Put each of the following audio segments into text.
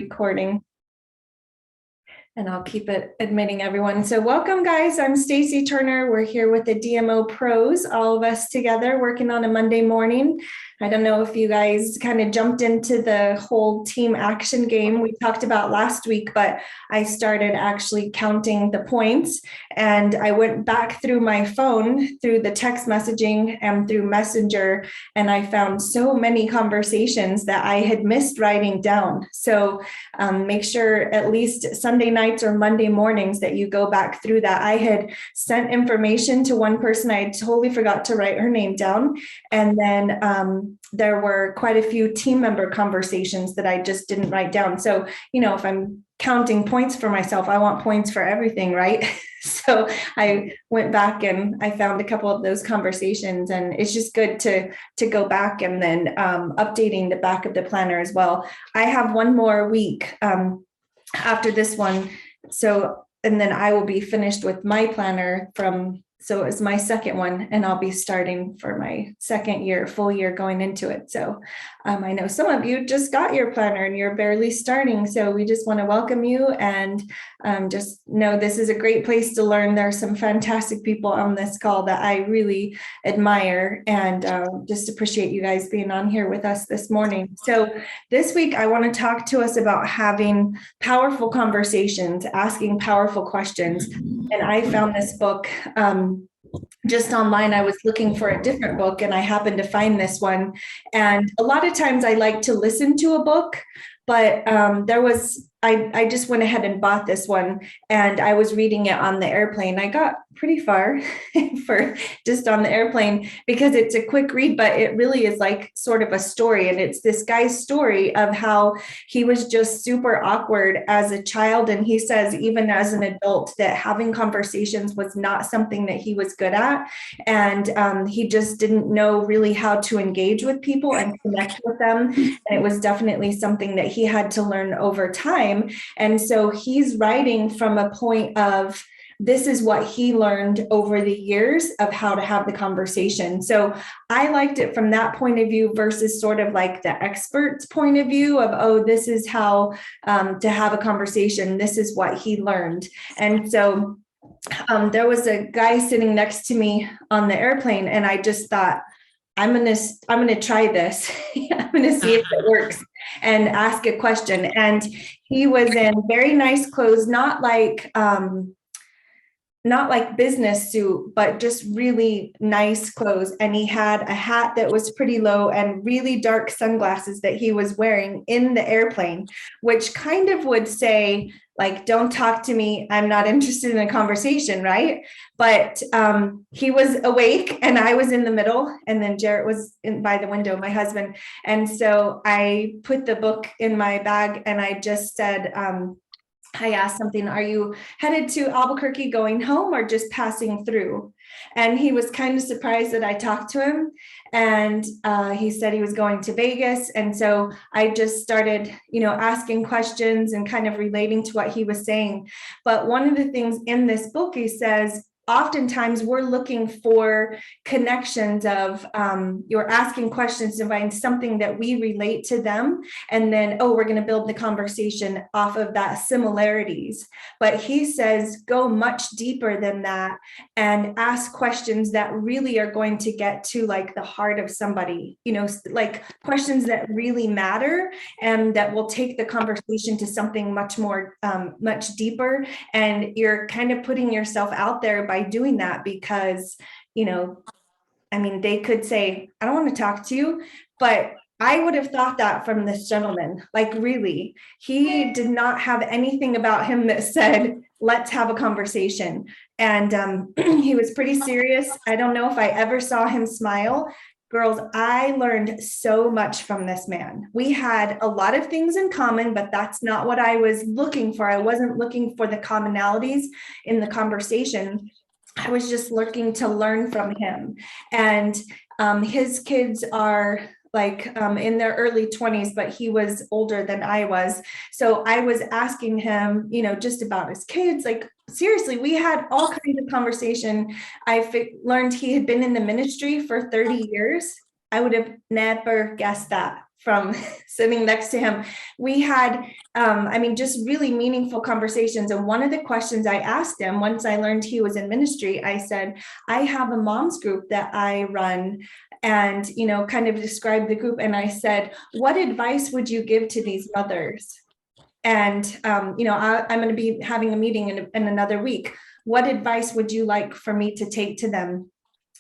Recording, and I'll keep it admitting everyone. So welcome, guys. I'm Stacy Turner. We're here with the DMO pros, all of us together working on a Monday morning. I don't know if you guys kind of jumped into the whole team action game we talked about last week, but I started actually counting the points, and I went back through my phone, through the text messaging and through Messenger, and I found so many conversations that I had missed writing down. So make sure at least Sunday nights or Monday mornings that you go back through that. I had sent information to one person. I totally forgot to write her name down. And then there were quite a few team member conversations that I just didn't write down. So, if I'm counting points for myself, I want points for everything, right? So I went back and I found a couple of those conversations, and it's just good to go back and then updating the back of the planner as well. I have one more week after this one. So, and then I will be finished with my planner so it's my second one, and I'll be starting for my second year, full year going into it. So I know some of you just got your planner and you're barely starting. So we just want to welcome you, and just know this is a great place to learn. There are some fantastic people on this call that I really admire, and just appreciate you guys being on here with us this morning. So this week, I want to talk to us about having powerful conversations, asking powerful questions. And I found this book just online. I was looking for a different book, and I happened to find this one. And a lot of times I like to listen to a book, but I just went ahead and bought this one, and I was reading it on the airplane. I got pretty far for just on the airplane because it's a quick read, but it really is like sort of a story. And it's this guy's story of how he was just super awkward as a child. And he says, even as an adult, that having conversations was not something that he was good at. And he just didn't know really how to engage with people and connect with them. And it was definitely something that he had to learn over time. And so he's writing from a point of, this is what he learned over the years of how to have the conversation. So I liked it from that point of view versus sort of like the expert's point of view of, oh, this is how to have a conversation. This is what he learned. And so there was a guy sitting next to me on the airplane, and I just thought, I'm gonna try this. I'm gonna see if it works and ask a question. And he was in very nice clothes, not like business suit, but just really nice clothes. And he had a hat that was pretty low and really dark sunglasses that he was wearing in the airplane, which kind of would say, like, don't talk to me, I'm not interested in a conversation, right? But he was awake and I was in the middle, and then Jarrett was by the window, my husband. And so I put the book in my bag, and I just said, I asked something, are you headed to Albuquerque going home or just passing through? And he was kind of surprised that I talked to him. And he said he was going to Vegas. And so I just started, asking questions and kind of relating to what he was saying. But one of the things in this book, he says, oftentimes we're looking for connections of you're asking questions to find something that we relate to them, and then we're going to build the conversation off of that similarities. But he says go much deeper than that and ask questions that really are going to get to like the heart of somebody, like questions that really matter and that will take the conversation to something much more much deeper. And you're kind of putting yourself out there by doing that, because they could say, I don't want to talk to you, but I would have thought that from this gentleman. Like, really, he did not have anything about him that said, let's have a conversation. And he was pretty serious. I don't know if I ever saw him smile. Girls, I learned so much from this man. We had a lot of things in common, but that's not what I was looking for. I wasn't looking for the commonalities in the conversation. I was just looking to learn from him. And his kids are in their early 20s, but he was older than I was. So I was asking him, just about his kids. Like, seriously, we had all kinds of conversation. Learned he had been in the ministry for 30 years. I would have never guessed that from sitting next to him. We had, just really meaningful conversations. And one of the questions I asked him once I learned he was in ministry, I said, I have a mom's group that I run, and, kind of described the group. And I said, what advice would you give to these mothers? And, I'm going to be having a meeting in another week. What advice would you like for me to take to them?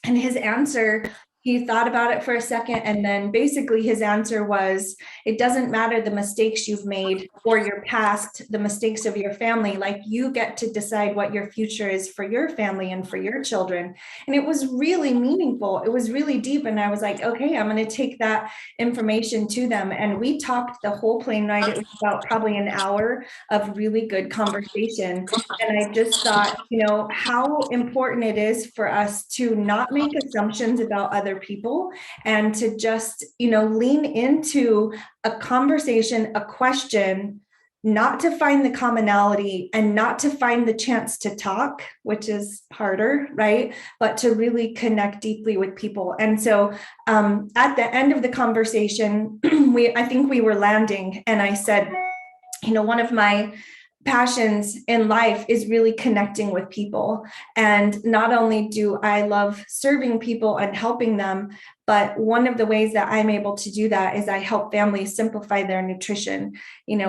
And his answer, he thought about it for a second. And then basically his answer was, it doesn't matter the mistakes you've made or your past, the mistakes of your family, like you get to decide what your future is for your family and for your children. And it was really meaningful. It was really deep. And I was like, okay, I'm going to take that information to them. And we talked the whole plane ride. It was about probably an hour of really good conversation. And I just thought, how important it is for us to not make assumptions about other people and to just, lean into a conversation, a question, not to find the commonality and not to find the chance to talk, which is harder, right? But to really connect deeply with people. And so at the end of the conversation, I think we were landing, and I said, one of my passions in life is really connecting with people. And not only do I love serving people and helping them, but one of the ways that I'm able to do that is I help families simplify their nutrition,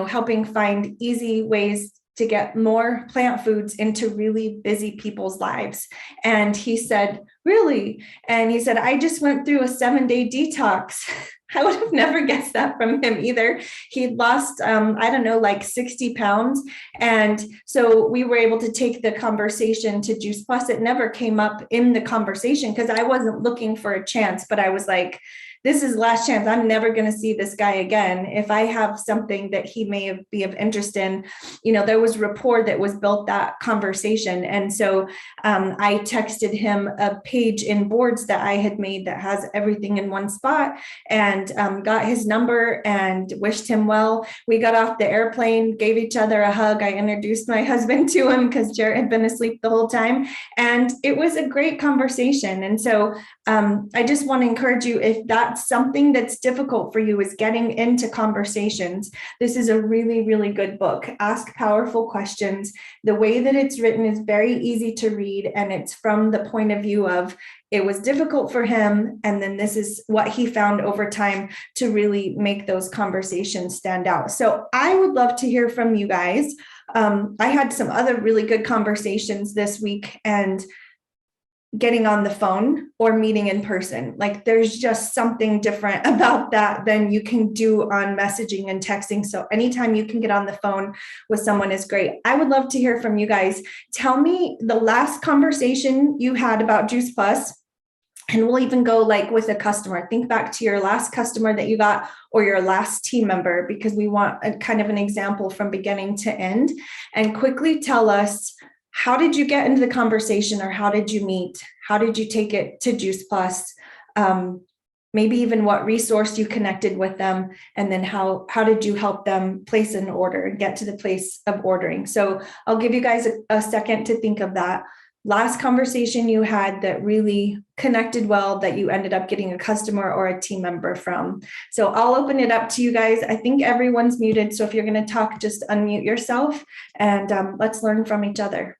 helping find easy ways to get more plant foods into really busy people's lives. And he said, really? And he said, I just went through a 7-day detox. I would have never guessed that from him either. He'd lost, like 60 pounds. And so we were able to take the conversation to Juice Plus. It never came up in the conversation because I wasn't looking for a chance, but I was like, this is last chance. I'm never going to see this guy again. If I have something that he may be of interest in, there was rapport that was built that conversation. And so I texted him a page in Boards that I had made that has everything in one spot, and got his number and wished him well. We got off the airplane, gave each other a hug. I introduced my husband to him because Jarrett had been asleep the whole time. And it was a great conversation. And so I just want to encourage you, if that's something that's difficult for you, is getting into conversations, this is a really, really good book. Ask Powerful Questions. The way that it's written is very easy to read, and it's from the point of view of it was difficult for him, and then this is what he found over time to really make those conversations stand out. So I would love to hear from you guys. I had some other really good conversations this week, and getting on the phone or meeting in person. Like there's just something different about that than you can do on messaging and texting. So anytime you can get on the phone with someone is great. I would love to hear from you guys. Tell me the last conversation you had about Juice Plus, and we'll even go like with a customer. Think back to your last customer that you got or your last team member, because we want a kind of an example from beginning to end. And quickly tell us, how did you get into the conversation, or how did you meet? How did you take it to Juice Plus? Maybe even what resource you connected with them, and then how did you help them place an order and get to the place of ordering? So I'll give you guys a second to think of that last conversation you had that really connected well, that you ended up getting a customer or a team member from. So I'll open it up to you guys. I think everyone's muted. So if you're going to talk, just unmute yourself, and let's learn from each other.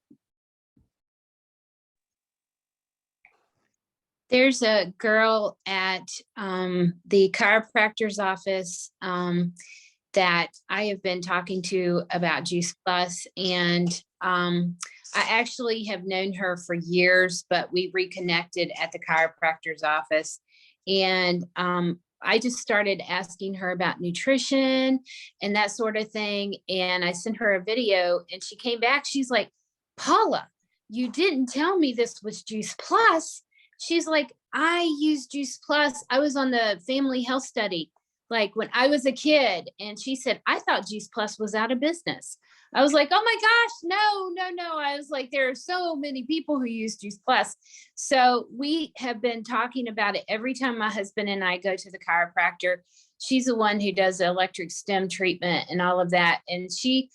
There's a girl at the chiropractor's office that I have been talking to about Juice Plus, and I actually have known her for years, but we reconnected at the chiropractor's office. And I just started asking her about nutrition and that sort of thing. And I sent her a video, and she came back. She's like, Paula, you didn't tell me this was Juice Plus. She's like, I use Juice Plus. I was on the family health study, like when I was a kid. And she said, I thought Juice Plus was out of business. I was like, oh my gosh, no. I was like, there are so many people who use Juice Plus. So we have been talking about it every time my husband and I go to the chiropractor. She's the one who does the electric stem treatment and all of that. And she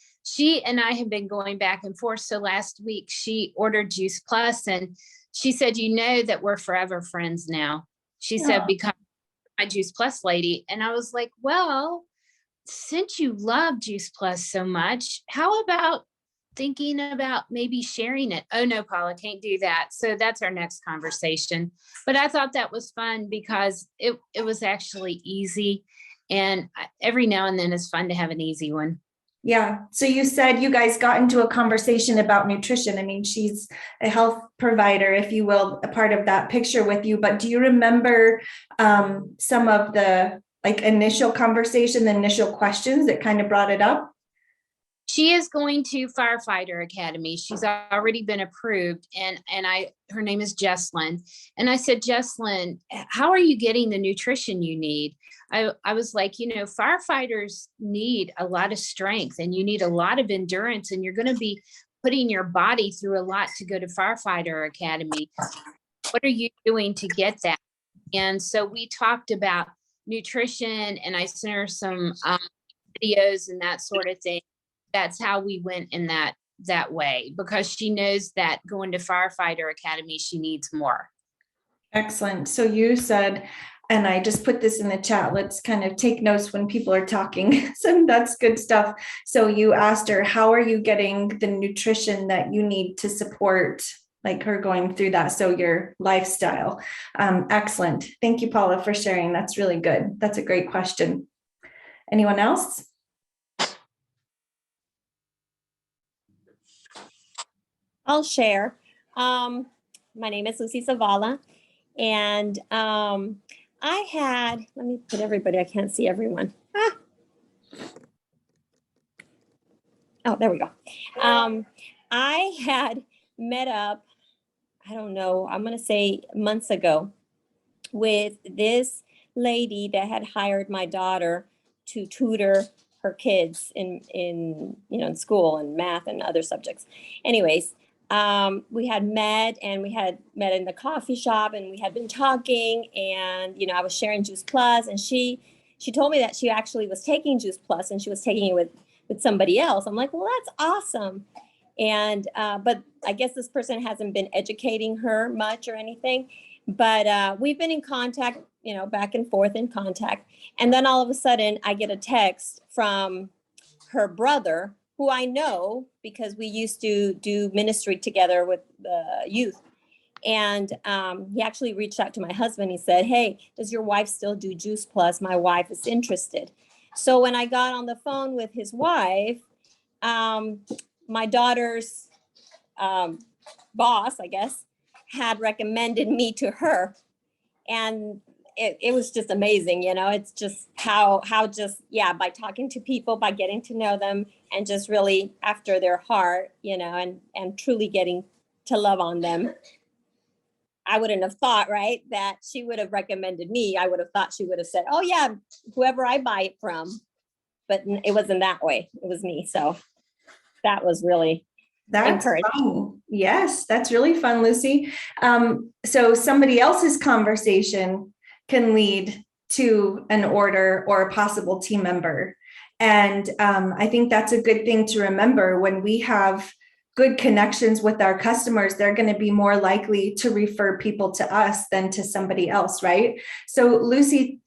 and I have been going back and forth. So last week she ordered Juice Plus, and she said, that we're forever friends now. She said, because my Juice Plus lady. And I was like, well, since you love Juice Plus so much, how about thinking about maybe sharing it? Oh no, Paula, can't do that. So that's our next conversation. But I thought that was fun because it was actually easy. And every now and then it's fun to have an easy one. Yeah. So you said you guys got into a conversation about nutrition. I mean, she's a health provider, if you will, a part of that picture with you. But do you remember some of the like initial conversation, the initial questions that kind of brought it up? She is going to Firefighter Academy. She's already been approved, and her name is Jesslyn. And I said, Jesslyn, how are you getting the nutrition you need? I was like, firefighters need a lot of strength and you need a lot of endurance, and you're going to be putting your body through a lot to go to Firefighter Academy. What are you doing to get that? And so we talked about nutrition, and I sent her some videos and that sort of thing. That's how we went in that way, because she knows that going to Firefighter Academy, she needs more. Excellent. So you said, and I just put this in the chat, let's kind of take notes when people are talking. So that's good stuff. So you asked her, how are you getting the nutrition that you need to support like her going through that? So your lifestyle. Excellent. Thank you, Paula, for sharing. That's really good. That's a great question. Anyone else? I'll share. My name is Lucy Zavala, and I had, let me put everybody, I can't see everyone. Oh, there we go. I had met up, I don't know, I'm going to say months ago, with this lady that had hired my daughter to tutor her kids in school and math and other subjects. Anyways, we had met in the coffee shop, and we had been talking, and I was sharing Juice Plus, and she told me that she actually was taking Juice Plus, and she was taking it with somebody else. I'm like, well, that's awesome. And but I guess this person hasn't been educating her much or anything. But we've been in contact, back and forth in contact. And then all of a sudden I get a text from her brother, who I know because we used to do ministry together with the youth. And he actually reached out to my husband. He said, hey, does your wife still do Juice Plus? My wife is interested. So when I got on the phone with his wife, my daughter's boss, I guess, had recommended me to her. And it was just amazing. It's just how by talking to people, by getting to know them, and just really after their heart, and truly getting to love on them. I wouldn't have thought, right, that she would have recommended me. I would have thought she would have said, oh yeah, whoever I buy it from. But it wasn't that way. It was me. So that was really encouraging. Fun. Yes, that's really fun, Lucy. So somebody else's conversation can lead to an order or a possible team member. And I think that's a good thing to remember. When we have good connections with our customers, they're going to be more likely to refer people to us than to somebody else, right? So Lucy,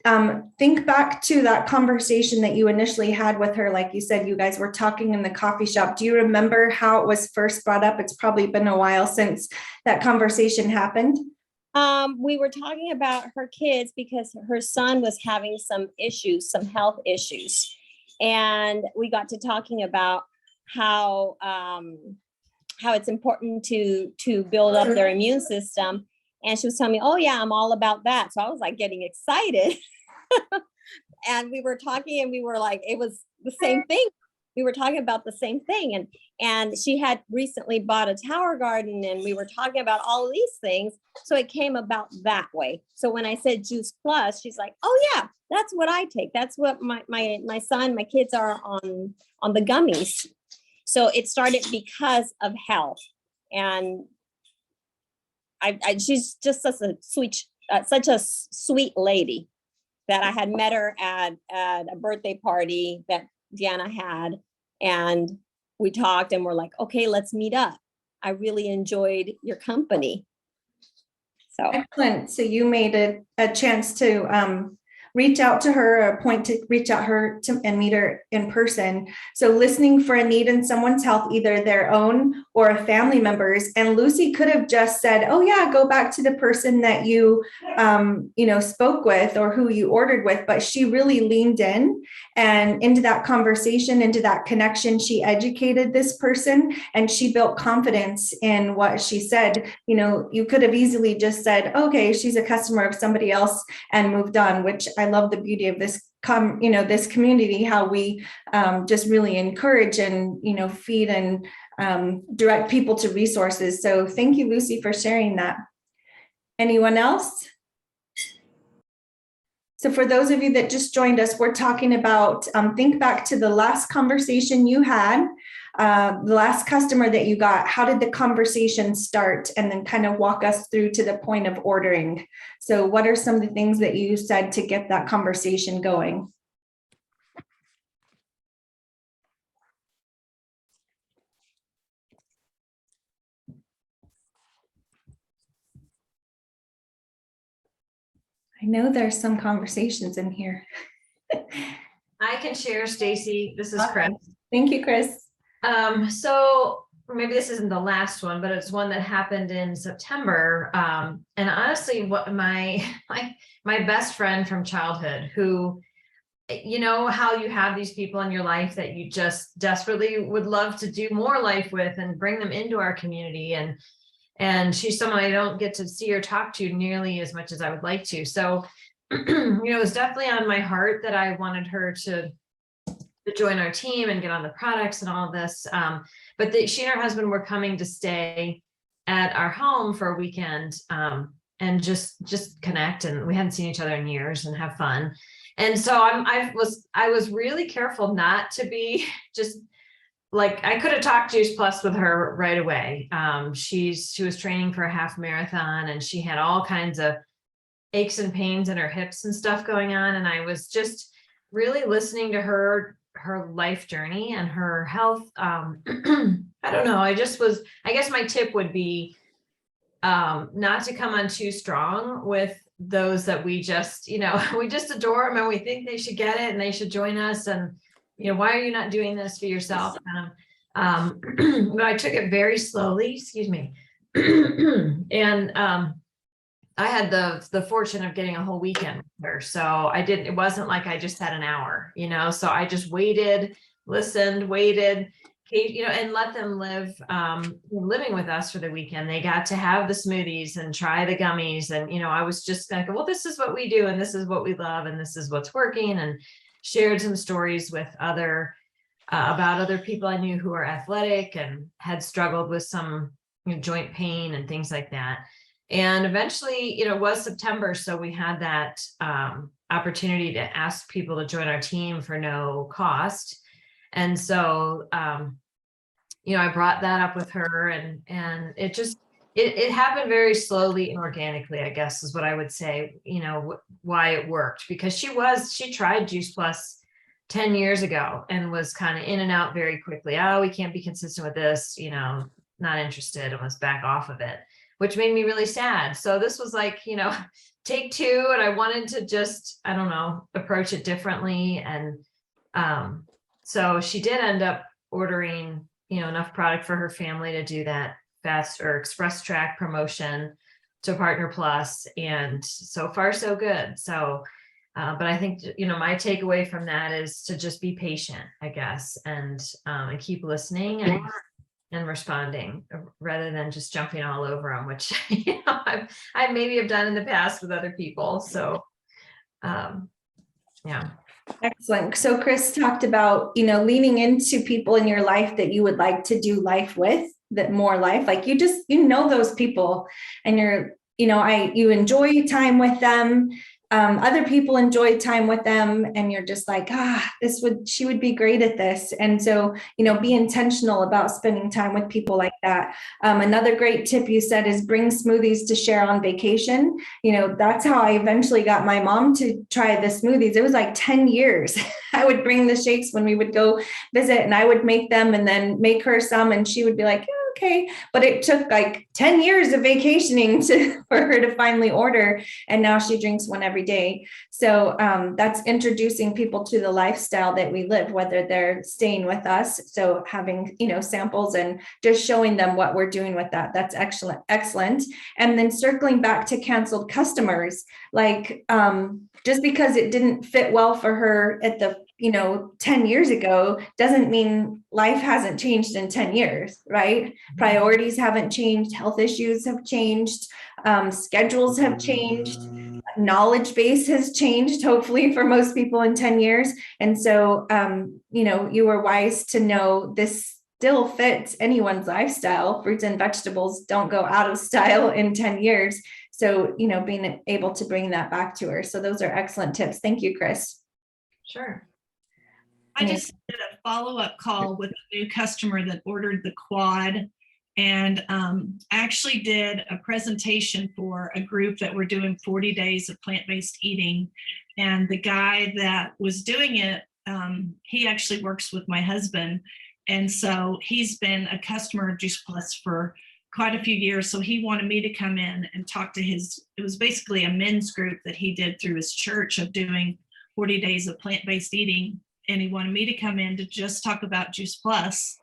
think back to that conversation that you initially had with her. Like you said, you guys were talking in the coffee shop. Do you remember how it was first brought up? It's probably been a while since that conversation happened. We were talking about her kids because her son was having some health issues. And we got to talking about how it's important to build up their immune system. And she was telling me, oh yeah, I'm all about that. So I was like getting excited. And we were talking, and we were like, it was the same thing. We were talking about the same thing. And she had recently bought a tower garden, and we were talking about all of these things. So it came about that way. So when I said Juice Plus, she's like, oh yeah, that's what I take. That's what my son, my kids are on the gummies. So it started because of health. And she's just such a sweet lady that I had met her at a birthday party that Deanna had. And we talked, and we're like, okay, let's meet up. I really enjoyed your company. So excellent. So you made a chance to reach out to her, or a point to reach out her to and meet her in person. So listening for a need in someone's health, either their own or a family member's. And Lucy could have just said, oh yeah, go back to the person that you, spoke with or who you ordered with, but she really leaned in and into that conversation, into that connection. She educated this person and she built confidence in what she said. You could have easily just said, okay, she's a customer of somebody else and moved on, which I love the beauty of this this community, how we just really encourage and, feed and direct people to resources. So thank you, Lucy, for sharing that. Anyone else? So for those of you that just joined us, we're talking about, think back to the last conversation you had, the last customer that you got. How did the conversation start? And then kind of walk us through to the point of ordering. So what are some of the things that you said to get that conversation going? I know there's some conversations in here. I can share, Stacy. This is Chris. Thank you, Chris. So maybe this isn't the last one, but it's one that happened in September. And honestly, what my best friend from childhood, who, how you have these people in your life that you just desperately would love to do more life with and bring them into our community. And she's someone I don't get to see or talk to nearly as much as I would like to. So, it was definitely on my heart that I wanted her to join our team and get on the products and all of this. But she and her husband were coming to stay at our home for a weekend and just connect. And we hadn't seen each other in years and have fun. And so I was really careful not to be just like, I could have talked Juice Plus with her right away. She was training for a half marathon and she had all kinds of aches and pains in her hips and stuff going on. And I was just really listening to her life journey and her health. I don't know. I guess my tip would be not to come on too strong with those that we just, we just adore them and we think they should get it and they should join us. And, why are you not doing this for yourself? But I took it very slowly, excuse me. And I had the fortune of getting a whole weekend with her. So it wasn't like I just had an hour, so I just waited, listened, waited, and let them living with us for the weekend. They got to have the smoothies and try the gummies. And, I was just like, well, this is what we do. And this is what we love. And this is what's working. And shared some stories with about other people I knew who were athletic and had struggled with some joint pain and things like that. And eventually, it was September. So we had that opportunity to ask people to join our team for no cost. And so, I brought that up with her and it just, it happened very slowly and organically, I guess is what I would say, why it worked, because she tried Juice Plus 10 years ago and was kind of in and out very quickly. Oh, we can't be consistent with this, not interested, and was back off of it, which made me really sad. So this was like, take two. And I wanted to just, I don't know, approach it differently. And so she did end up ordering, enough product for her family to do that fast or express track promotion to Partner Plus. And so far, so good. So, but I think, my takeaway from that is to just be patient, I guess, and keep listening and responding rather than just jumping all over them, which, I maybe have done in the past with other people. So, yeah. Excellent. So Chris talked about, leaning into people in your life that you would like to do life with, that more life, like you those people and you enjoy time with them. Other people enjoy time with them and you're just like, she would be great at this. And so, be intentional about spending time with people like that. Another great tip you said is bring smoothies to share on vacation. That's how I eventually got my mom to try the smoothies. It was like 10 years. I would bring the shakes when we would go visit and I would make them and then make her some and she would be like, okay. But it took like 10 years of vacationing for her to finally order. And now she drinks one every day. So that's introducing people to the lifestyle that we live, whether they're staying with us. So having, samples and just showing them what we're doing with that. That's excellent. And then circling back to canceled customers, like just because it didn't fit well for her at the 10 years ago doesn't mean life hasn't changed in 10 years, right? Priorities haven't changed, health issues have changed, schedules have changed, knowledge base has changed, hopefully for most people in 10 years. And so, you were wise to know this still fits anyone's lifestyle. Fruits and vegetables don't go out of style in 10 years. So, being able to bring that back to her. So those are excellent tips. Thank you, Chris. Sure. I just did a follow-up call with a new customer that ordered the quad, and I actually did a presentation for a group that were doing 40 days of plant-based eating. And the guy that was doing it, he actually works with my husband. And so he's been a customer of Juice Plus for quite a few years. So he wanted me to come in and talk to it was basically a men's group that he did through his church of doing 40 days of plant-based eating. And he wanted me to come in to just talk about Juice Plus.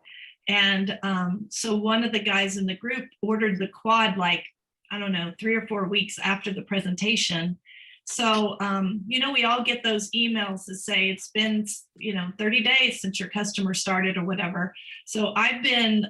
And so one of the guys in the group ordered the quad, like, I don't know, 3 or 4 weeks after the presentation. So, we all get those emails that say it's been, 30 days since your customer started or whatever. So I've been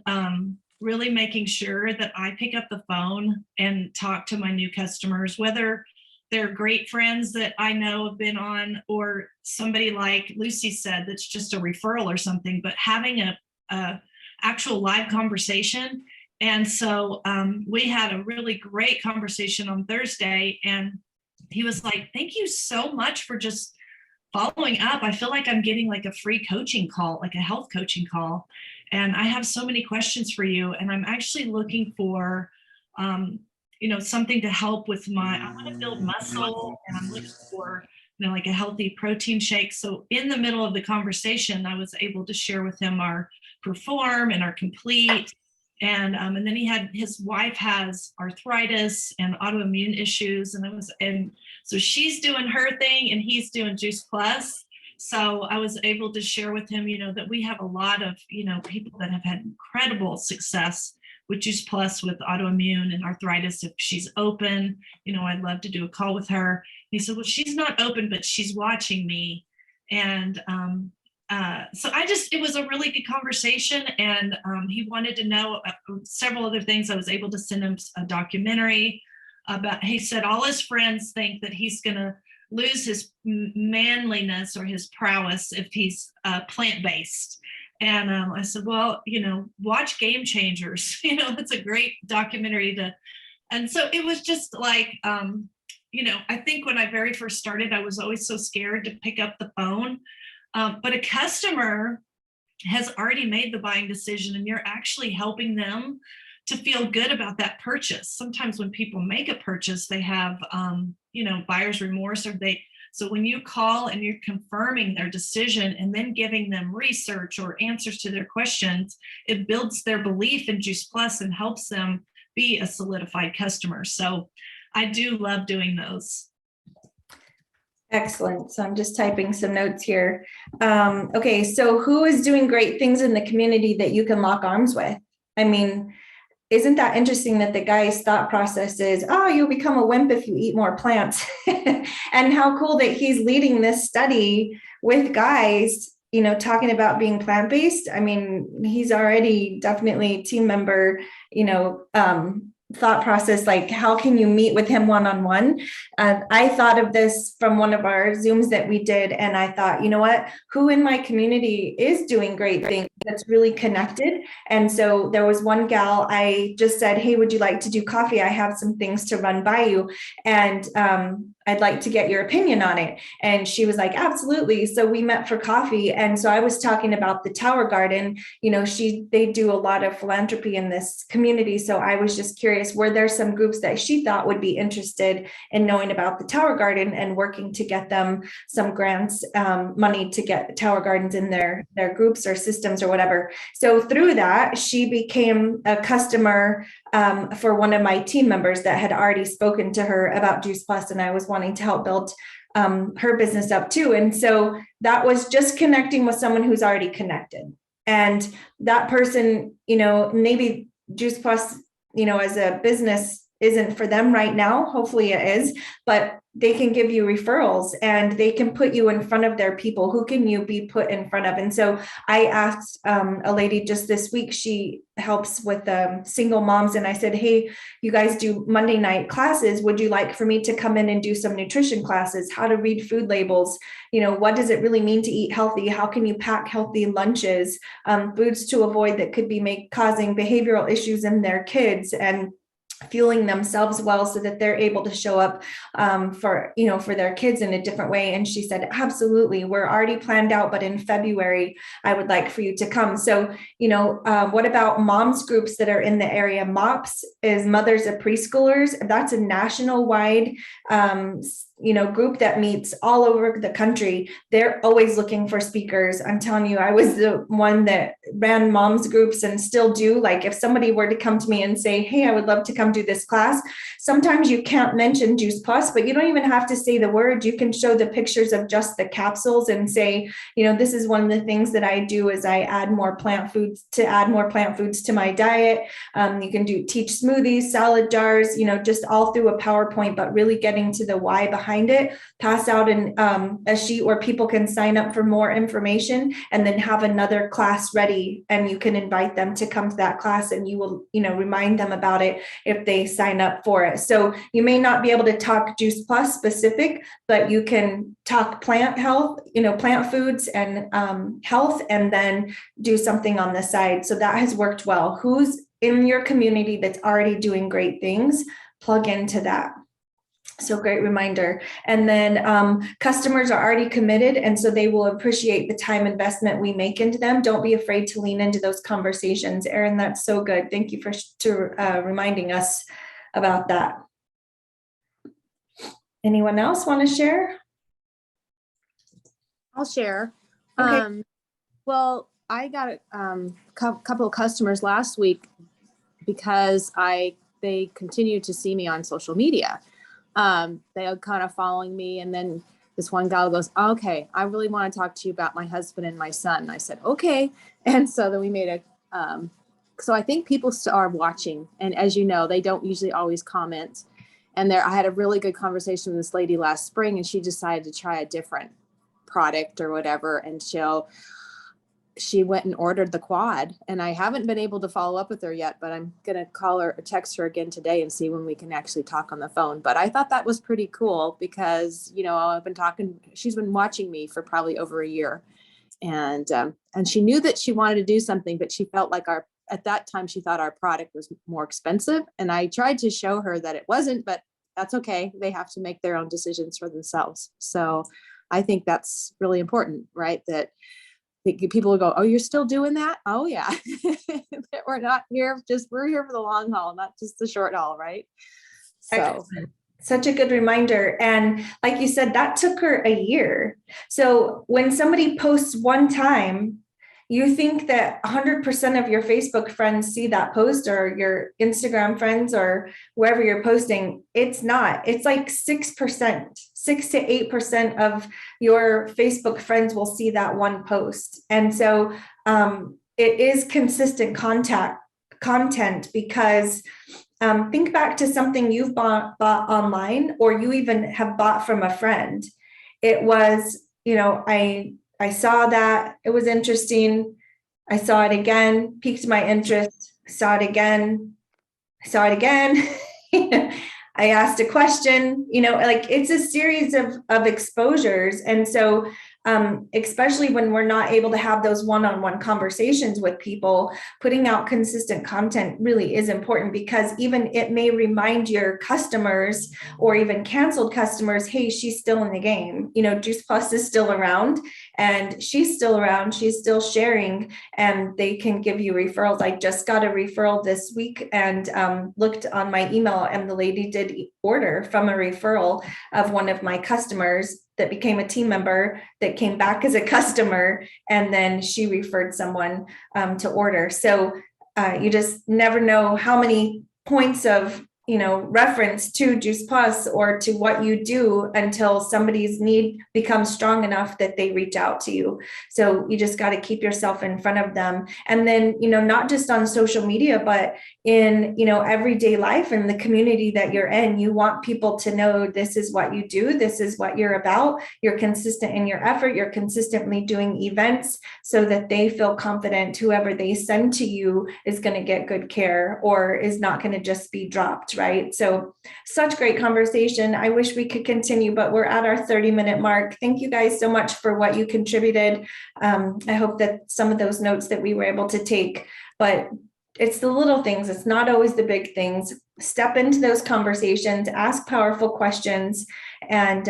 really making sure that I pick up the phone and talk to my new customers, whether they're great friends that I know have been on, or somebody like Lucy said, that's just a referral or something, but having a actual live conversation. And so we had a really great conversation on Thursday, and he was like, thank you so much for just following up. I feel like I'm getting like a free coaching call, like a health coaching call. And I have so many questions for you. And I'm actually looking for, something to help with I want to build muscle, and I'm looking for, like a healthy protein shake. So in the middle of the conversation, I was able to share with him our Perform and our Complete. And then his wife has arthritis and autoimmune issues. And so she's doing her thing and he's doing Juice Plus. So I was able to share with him, that we have a lot of, people that have had incredible success with Juice Plus with autoimmune and arthritis. If she's open, I'd love to do a call with her. And he said, well, she's not open, but she's watching me. And so it was a really good conversation. And he wanted to know several other things. I was able to send him a documentary he said all his friends think that he's going to lose his manliness or his prowess if he's plant-based. And I said, well, watch Game Changers. That's a great documentary and so it was just like, I think when I very first started, I was always so scared to pick up the phone. But a customer has already made the buying decision, and you're actually helping them to feel good about that purchase. Sometimes when people make a purchase, they have, buyer's remorse, so when you call and you're confirming their decision and then giving them research or answers to their questions, it builds their belief in Juice Plus and helps them be a solidified customer. So I do love doing those. Excellent. So I'm just typing some notes here. Okay, so who is doing great things in the community that you can lock arms with? I mean, isn't that interesting that the guy's thought process is, oh, you'll become a wimp if you eat more plants? And how cool that he's leading this study with guys, talking about being plant-based. I mean, he's already definitely team member, thought process, like how can you meet with him one-on-one? I thought of this from one of our Zooms that we did, and I thought, you know what, who in my community is doing great things that's really connected? And so there was one gal, I just said, hey, would you like to do coffee? I have some things to run by you. And I'd like to get your opinion on it. And she was like, absolutely. So we met for coffee. And so I was talking about the Tower Garden. They do a lot of philanthropy in this community. So I was just curious, were there some groups that she thought would be interested in knowing about the Tower Garden and working to get them some grants, money to get Tower Gardens in their groups or systems or whatever. So through that, she became a customer for one of my team members that had already spoken to her about Juice Plus, and I was wanting to help build her business up too. And so that was just connecting with someone who's already connected. And that person, maybe Juice Plus, as a business isn't for them right now. Hopefully it is, but they can give you referrals and they can put you in front of their people. Who can you be put in front of? And so I asked a lady just this week, she helps with single moms. And I said, hey, you guys do Monday night classes. Would you like for me to come in and do some nutrition classes, how to read food labels? What does it really mean to eat healthy? How can you pack healthy lunches, foods to avoid that could be causing behavioral issues in their kids, and fueling themselves well so that they're able to show up for their kids in a different way. And she said, absolutely, we're already planned out, but in February, I would like for you to come. So, what about moms groups that are in the area? MOPS is Mothers of Preschoolers. That's a national wide group that meets all over the country. They're always looking for speakers. I'm telling you, I was the one that ran moms groups and still do. Like if somebody were to come to me and say, hey, I would love to come do this class. Sometimes you can't mention Juice Plus, but you don't even have to say the word. You can show the pictures of just the capsules and say, this is one of the things that I do is I add more plant foods to my diet. You can teach smoothies, salad jars, just all through a PowerPoint, but really getting to the why behind it, pass out a sheet where people can sign up for more information, and then have another class ready, and you can invite them to come to that class, and you will, remind them about it if they sign up for it. So you may not be able to talk Juice Plus specific, but you can talk plant health, plant foods and health, and then do something on the side. So that has worked well. Who's in your community that's already doing great things? Plug into that. So great reminder. And then customers are already committed, and so they will appreciate the time investment we make into them. Don't be afraid to lean into those conversations. Erin, that's so good. Thank you for reminding us about that. Anyone else want to share? I'll share. Okay. Well, I got a couple of customers last week because they continue to see me on social media. They are kind of following me, and then this one gal goes, okay, I really want to talk to you about my husband and my son. And I said, okay. And so then we made so I think people are watching, and as you know, they don't usually always comment. And I had a really good conversation with this lady last spring, and she decided to try a different product or whatever. And she went and ordered the quad, and I haven't been able to follow up with her yet, but I'm going to call her or text her again today and see when we can actually talk on the phone. But I thought that was pretty cool because, she's been watching me for probably over a year, and she knew that she wanted to do something, but she felt like at that time, she thought our product was more expensive. And I tried to show her that it wasn't, but that's okay. They have to make their own decisions for themselves. So I think that's really important, right? That people will go, oh, you're still doing that? Oh yeah. That we're here for the long haul, not just the short haul, right? So excellent. Such a good reminder. And like you said, that took her a year. So when somebody posts one time, you think that 100% of your Facebook friends see that post, or your Instagram friends, or wherever you're posting. It's not. It's like 6%, 6 to 8% of your Facebook friends will see that one post. And so it is consistent content because think back to something you've bought online, or you even have bought from a friend. It was, I saw that, it was interesting. I saw it again, piqued my interest, saw it again. I asked a question, like it's a series of exposures. And so especially when we're not able to have those one-on-one conversations with people, putting out consistent content really is important, because even it may remind your customers or even canceled customers, hey, she's still in the game. Juice Plus is still around and she's still around. She's still sharing, and they can give you referrals. I just got a referral this week and looked on my email, and the lady did order from a referral of one of my customers that became a team member that came back as a customer, and then she referred someone to order. So you just never know how many points of reference to Juice Plus or to what you do until somebody's need becomes strong enough that they reach out to you. So you just got to keep yourself in front of them. And then, not just on social media, but in, everyday life and the community that you're in, you want people to know this is what you do. This is what you're about. You're consistent in your effort. You're consistently doing events so that they feel confident whoever they send to you is going to get good care or is not going to just be dropped. Right. So such great conversation. I wish we could continue, but we're at our 30-minute mark. Thank you guys so much for what you contributed. I hope that some of those notes that we were able to take, but it's the little things. It's not always the big things. Step into those conversations, ask powerful questions, and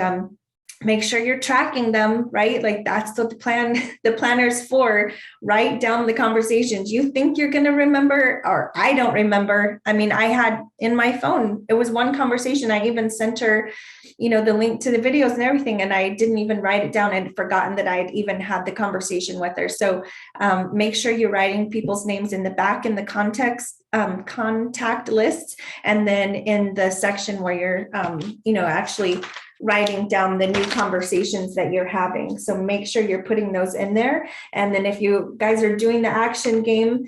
make sure you're tracking them, right? Like that's what the planner's for. Write down the conversations you think you're going to remember, or I don't remember. I mean, I had in my phone, it was one conversation. I even sent her, the link to the videos and everything. And I didn't even write it down. I'd forgotten that I had even had the conversation with her. So make sure you're writing people's names in the back in the contact lists. And then in the section where you're, actually writing down the new conversations that you're having. So make sure you're putting those in there. And then if you guys are doing the action game,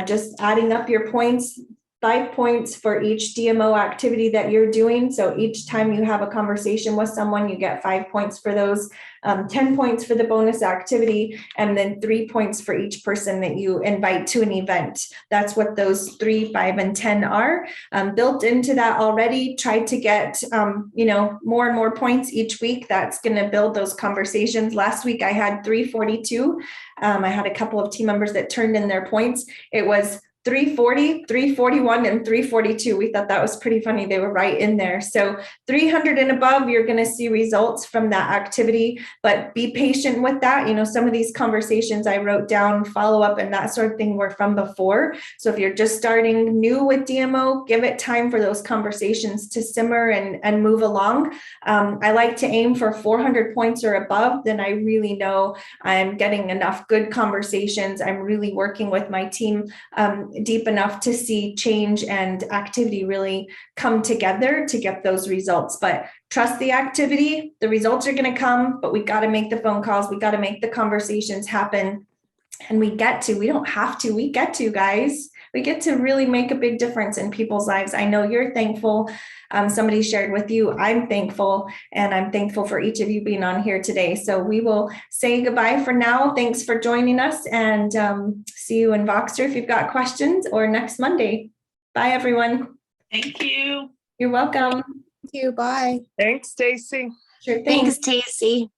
just adding up your points, 5 points for each DMO activity that you're doing. So each time you have a conversation with someone, you get 5 points for those, 10 points for the bonus activity, and then 3 points for each person that you invite to an event. That's what those 3, 5, and 10 are. Built into that already. Try to get, more and more points each week. That's going to build those conversations. Last week I had 342. I had a couple of team members that turned in their points. It was 340, 341, and 342. We thought that was pretty funny. They were right in there. So 300 and above, you're going to see results from that activity, but be patient with that. Some of these conversations I wrote down, follow up and that sort of thing were from before. So if you're just starting new with DMO, give it time for those conversations to simmer and move along. I like to aim for 400 points or above. Then I really know I'm getting enough good conversations. I'm really working with my team deep enough to see change and activity really come together to get those results. But trust the activity, the results are going to come, but we got to make the phone calls. We got to make the conversations happen. And we get to, guys. We get to really make a big difference in people's lives. I know you're thankful. Somebody shared with you, I'm thankful, and I'm thankful for each of you being on here today. So we will say goodbye for now. Thanks for joining us, and see you in Voxer if you've got questions, or next Monday. Bye, everyone. Thank you. You're welcome. Thank you. Bye. Thanks, Stacy. Sure thing. Thanks, Stacy.